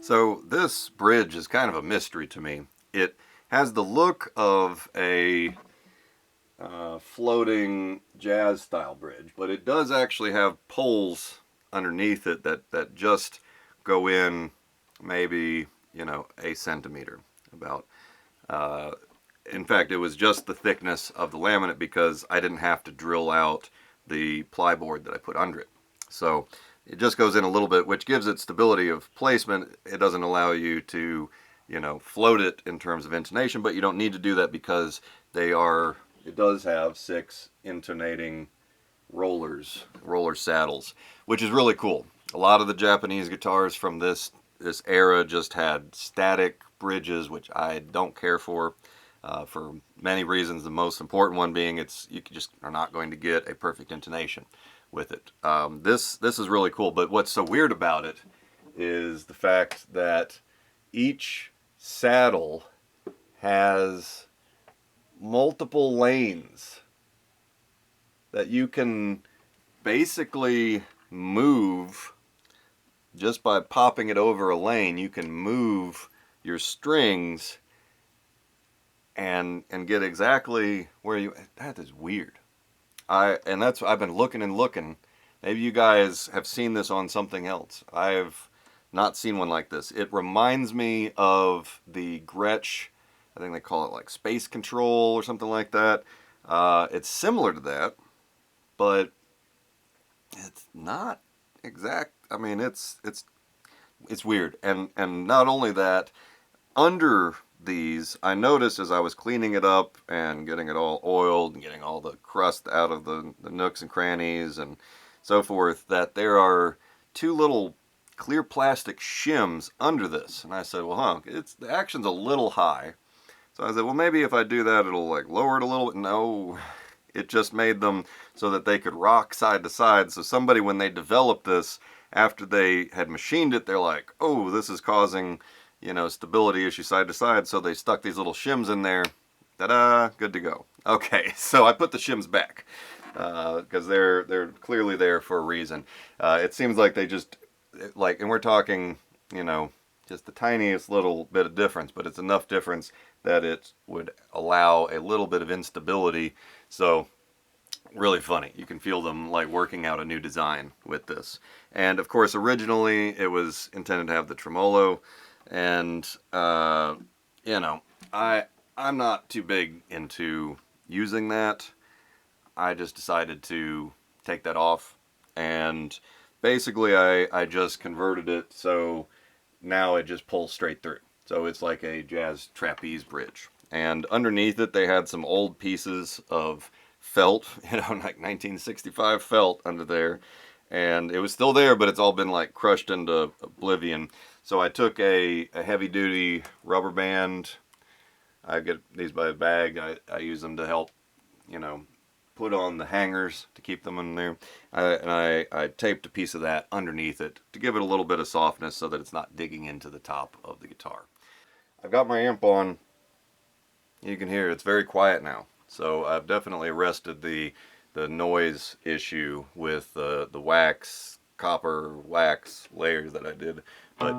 So this bridge is kind of a mystery to me. It has the look of a floating jazz style bridge, but it does actually have poles underneath it that just go in maybe, a centimeter about. Uh, in fact, it was just the thickness of the laminate because I didn't have to drill out the plyboard that I put under it. So it just goes in a little bit, which gives it stability of placement. It doesn't allow you to, float it in terms of intonation, but you don't need to do that because it does have 6 intonating roller saddles, which is really cool. A lot of the Japanese guitars from this era just had static bridges, which I don't care for many reasons. The most important one being you just are not going to get a perfect intonation with it. This is really cool, but what's so weird about it is the fact that each saddle has multiple lanes that you can basically move just by popping it over a lane. You can move your strings and get exactly where that is weird. I've been looking and looking. Maybe you guys have seen this on something else. I've not seen one like this. It reminds me of the Gretsch, I think they call it like Space Control or something like that. It's similar to that, but it's not exact. I mean, it's weird. And not only that, under these, I noticed as I was cleaning it up and getting it all oiled and getting all the crust out of the nooks and crannies and so forth, that there are 2 little clear plastic shims under this. And I said, well, the action's a little high. So I said, well, maybe if I do that, it'll like lower it a little bit. No, it just made them so that they could rock side to side. So somebody, when they developed this, after they had machined it, they're like, oh, this is causing, stability issue side to side. So they stuck these little shims in there. Ta-da, good to go. Okay, so I put the shims back because they're clearly there for a reason. It seems like they just, and we're talking, just the tiniest little bit of difference, but it's enough difference that it would allow a little bit of instability. So really funny. You can feel them like working out a new design with this. And of course, originally it was intended to have the tremolo, and I'm not too big into using that. I just decided to take that off, and basically I just converted it so now it just pulls straight through. So it's like a jazz trapeze bridge. And underneath it they had some old pieces of felt, like 1965 felt under there. And it was still there, but it's all been like crushed into oblivion. So I took a heavy duty rubber band. I get these by the bag. I use them to help, put on the hangers to keep them in there. I taped a piece of that underneath it to give it a little bit of softness so that it's not digging into the top of the guitar. I've got my amp on. You can hear it's very quiet now. So I've definitely arrested the noise issue with the copper wax layers that I did. But